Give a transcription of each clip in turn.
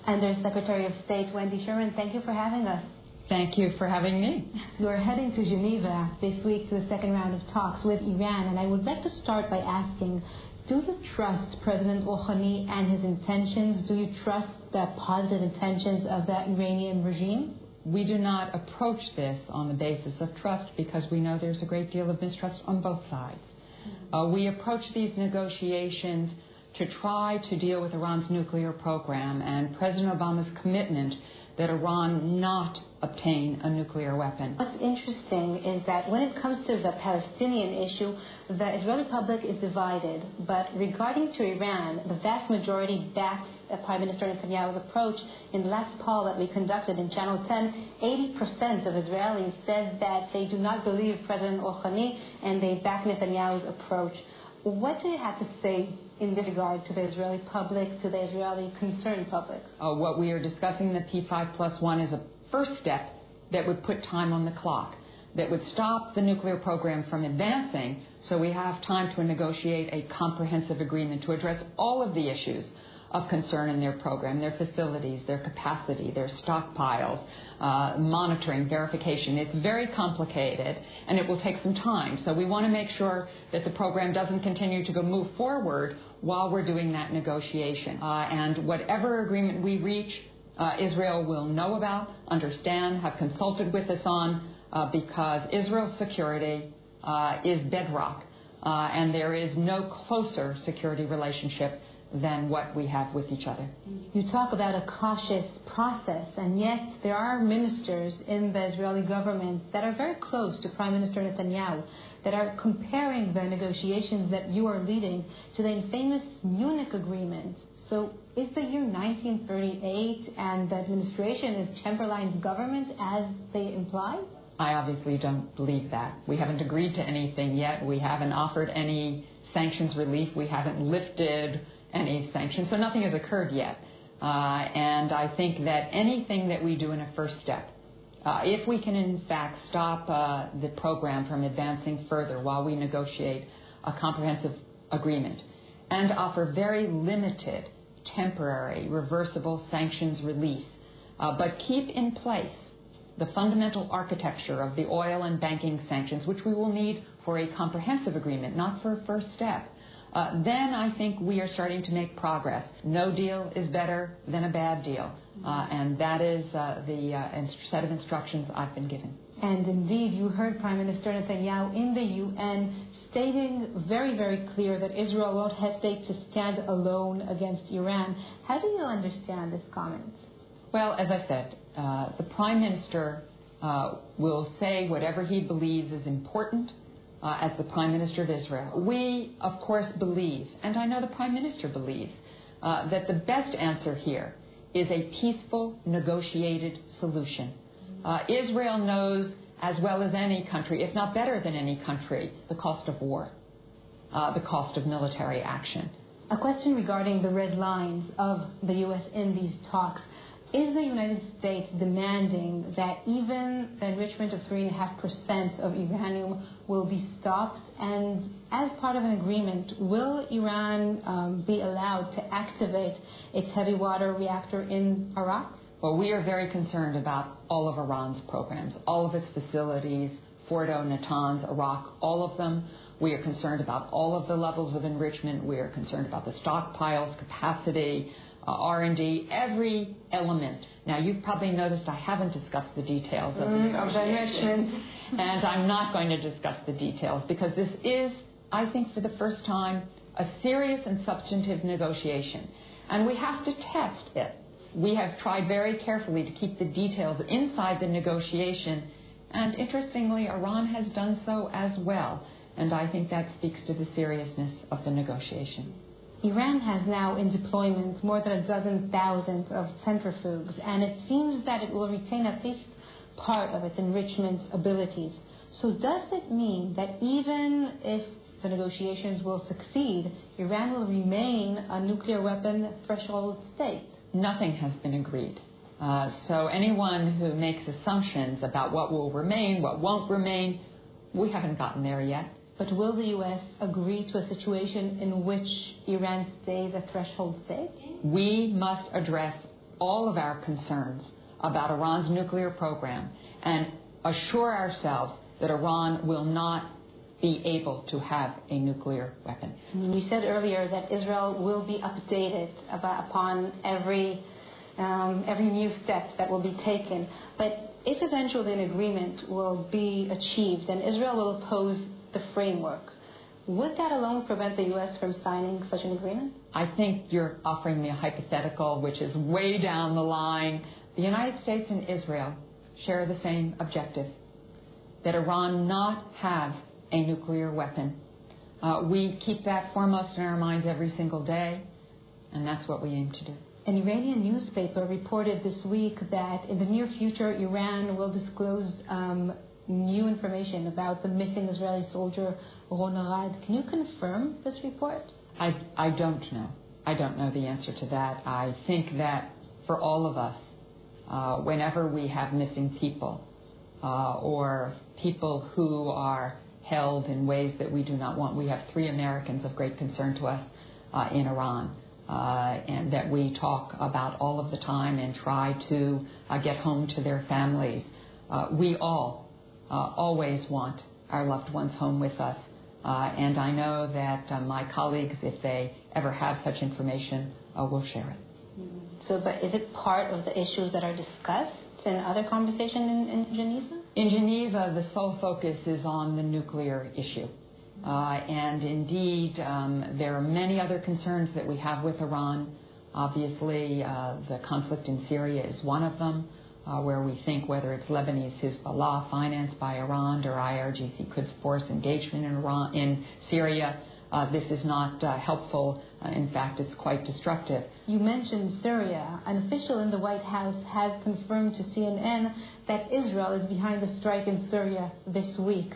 Under Secretary of State Wendy Sherman, thank you for having us. Thank you for having me. You're heading to Geneva this week to the second round of talks with Iran, and I would like to start by asking, do you trust President Rouhani and his intentions? Do you trust the positive intentions of the Iranian regime? We do not approach this on the basis of trust because we know there's a great deal of mistrust on both sides. We approach these negotiations to try to deal with Iran's nuclear program and President Obama's commitment that Iran not obtain a nuclear weapon. What's interesting is that when it comes to the Palestinian issue, the Israeli public is divided. But regarding to Iran, the vast majority backs Prime Minister Netanyahu's approach. In the last poll that we conducted in Channel 10, 80% of Israelis said that they do not believe President Rouhani and they back Netanyahu's approach. What do you have to say in this regard to the Israeli public, to the Israeli concerned public? What we are discussing in the P5+1 is a first step that would put time on the clock, that would stop the nuclear program from advancing so we have time to negotiate a comprehensive agreement to address all of the issues of concern in their program, their facilities, their capacity, their stockpiles, monitoring, verification. It's very complicated and it will take some time. So we want to make sure that the program doesn't continue to move forward while we're doing that negotiation. And whatever agreement we reach, Israel will know about, understand, have consulted with us on, because Israel's security is bedrock. And there is no closer security relationship than what we have with each other. You talk about a cautious process, and yet there are ministers in the Israeli government that are very close to Prime Minister Netanyahu, that are comparing the negotiations that you are leading to the infamous Munich Agreement. So is the year 1938 and the administration is Chamberlain's government as they imply? I obviously don't believe that. We haven't agreed to anything yet. We haven't offered any sanctions relief. We haven't lifted any sanctions. So nothing has occurred yet. And I think that anything that we do in a first step, if we can in fact stop the program from advancing further while we negotiate a comprehensive agreement and offer very limited, temporary, reversible sanctions relief, but keep in place the fundamental architecture of the oil and banking sanctions, which we will need for a comprehensive agreement, not for a first step, then I think we are starting to make progress. No deal is better than a bad deal, and that is the set of instructions I've been given. And indeed, you heard Prime Minister Netanyahu in the UN stating very, very clear that Israel won't hesitate to stand alone against Iran. How do you understand this comment? Well, as I said, the Prime Minister will say whatever he believes is important as the Prime Minister of Israel. We, of course, believe, and I know the Prime Minister believes, that the best answer here is a peaceful, negotiated solution. Israel knows as well as any country, if not better than any country, the cost of war, the cost of military action. A question regarding the red lines of the U.S. in these talks. Is the United States demanding that even the enrichment of 3.5% of uranium will be stopped? And as part of an agreement, will Iran be allowed to activate its heavy water reactor in Iraq? Well, we are very concerned about all of Iran's programs, all of its facilities, Fordo, Natanz, Iraq, all of them. We are concerned about all of the levels of enrichment. We are concerned about the stockpiles, capacity, R&D, every element. Now, you've probably noticed I haven't discussed the details of the negotiation, and I'm not going to discuss the details because this is, I think, for the first time, a serious and substantive negotiation, and we have to test it. We have tried very carefully to keep the details inside the negotiation, and interestingly, Iran has done so as well, and I think that speaks to the seriousness of the negotiation. Iran has now in deployment more than 12,000 of centrifuges, and it seems that it will retain at least part of its enrichment abilities. So does it mean that even if the negotiations will succeed, Iran will remain a nuclear weapon threshold state? Nothing has been agreed. So anyone who makes assumptions about what will remain, what won't remain, we haven't gotten there yet. But will the U.S. agree to a situation in which Iran stays a threshold state? We must address all of our concerns about Iran's nuclear program and assure ourselves that Iran will not be able to have a nuclear weapon. You said earlier that Israel will be updated upon every new step that will be taken. But if eventually an agreement will be achieved and Israel will oppose the framework, would that alone prevent the U.S. from signing such an agreement? I think you're offering me a hypothetical which is way down the line. The United States and Israel share the same objective, that Iran not have a nuclear weapon. We keep that foremost in our minds every single day, and that's what we aim to do. An Iranian newspaper reported this week that in the near future, Iran will disclose new information about the missing Israeli soldier Ron Arad. Can you confirm this report? I don't know. I don't know the answer to that. I think that for all of us, whenever we have missing people or people who are held in ways that we do not want, we have 3 Americans of great concern to us in Iran. And that we talk about all of the time and try to get home to their families. We all always want our loved ones home with us. And I know that my colleagues, if they ever have such information, will share it. So, but is it part of the issues that are discussed in other conversations in Geneva? In Geneva, the sole focus is on the nuclear issue. And indeed, there are many other concerns that we have with Iran. Obviously, the conflict in Syria is one of them, where we think whether it's Lebanese Hezbollah financed by Iran or IRGC Quds Force engagement in Syria, this is not helpful. In fact, it's quite destructive. You mentioned Syria. An official in the White House has confirmed to CNN that Israel is behind the strike in Syria this week.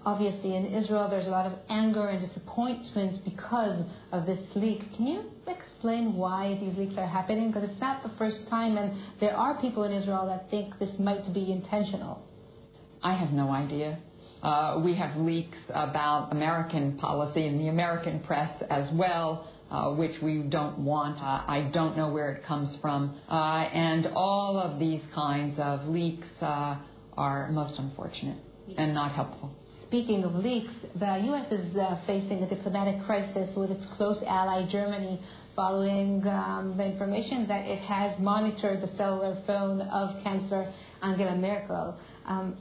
Obviously, in Israel, there's a lot of anger and disappointment because of this leak. Can you explain why these leaks are happening? Because it's not the first time, and there are people in Israel that think this might be intentional. I have no idea. We have leaks about American policy in the American press as well, which we don't want. I don't know where it comes from. And all of these kinds of leaks are most unfortunate and not helpful. Speaking of leaks, the U.S. is facing a diplomatic crisis with its close ally Germany following the information that it has monitored the cellular phone of Chancellor Angela Merkel.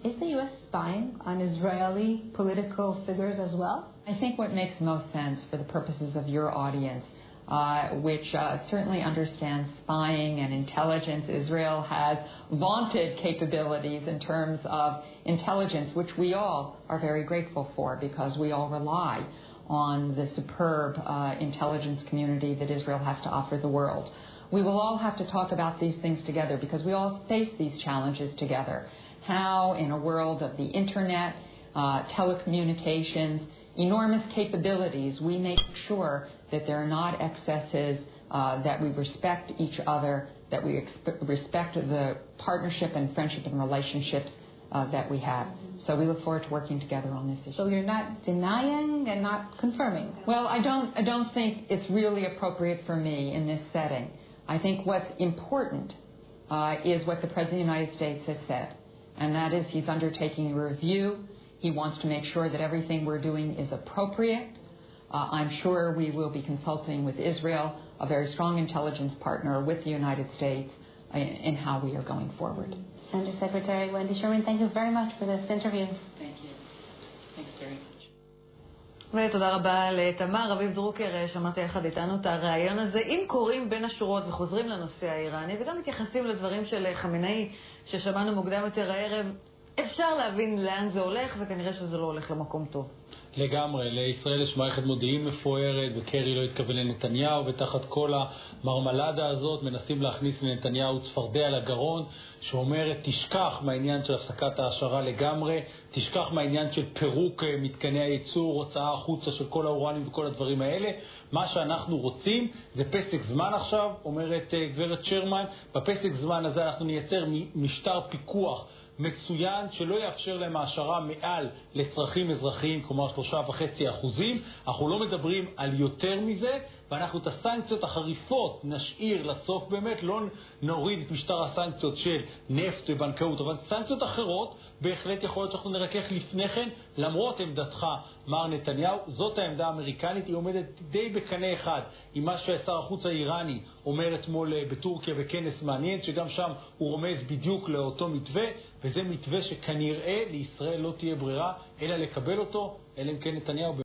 Is the U.S. spying on Israeli political figures as well? I think what makes most sense for the purposes of your audience, which certainly understands spying and intelligence. Israel has vaunted capabilities in terms of intelligence, which we all are very grateful for because we all rely on the superb intelligence community that Israel has to offer the world. We will all have to talk about these things together because we all face these challenges together. How, in a world of the internet, telecommunications, enormous capabilities, we make sure that there are not excesses, that we respect each other, that we respect the partnership and friendship and relationships that we have. So we look forward to working together on this issue. So you're not denying and not confirming? Well, I don't think it's really appropriate for me in this setting. I think what's important is what the President of the United States has said, and that is he's undertaking a review. He wants to make sure that everything we're doing is appropriate. I'm sure we will be consulting with Israel, a very strong intelligence partner with the United States, in how we are going forward. Undersecretary Wendy Sherman, thank you very much for this interview. Thank you. Thanks very much. ותודה רבה לתמר. רביב דרוקר, שמעת יחד איתנו את הרעיון הזה. אם קוראים בין השורות וחוזרים לנושא האיראני וגם מתייחסים לדברים של חמינאי ששמענו מוקדם יותר הערב, אפשר להבין לאן זה הולך, וכנראה שזה לא הולך למקום טוב. לגמרי, לישראל יש מערכת מודיעין מפוארת, וקרי לא התכוון לנתניהו, ותחת כל המרמלדה הזאת מנסים להכניס לנתניהו צפרדע לגרון, שאומרת תשכח מהעניין של הפסקת ההשערה לגמרי, תשכח מהעניין של פירוק מתקני הייצור, הוצאה החוצה של כל האורנים וכל הדברים האלה. מה שאנחנו רוצים זה פסק זמן עכשיו, אומרת גברת שרמן, בפסק זמן הזה אנחנו נייצר משטר פיקוח מצוין שלא יאפשר להם העשרה מעל לצרכים אזרחיים, כלומר 3.5%. אנחנו לא מדברים על יותר מזה, ואנחנו את הסנקציות החריפות נשאיר לסוף באמת, לא נוריד את משטר הסנקציות של נפט ובנקאות, אבל סנקציות אחרות בהחלט יכול להיות שאנחנו נרכך לפני כן, למרות עמדתך, מר נתניהו. זאת העמדה האמריקנית, היא עומדת די בקנה אחד עם מה ששר החוץ האיראני אומר אתמול בטורקיה בכנס מעניין, שגם שם הוא רומז בדיוק לאותו מתווה, וזה מתווה שכנראה לישראל לא תהיה ברירה אלא לקבל אותו, אלא אם כן נתניהו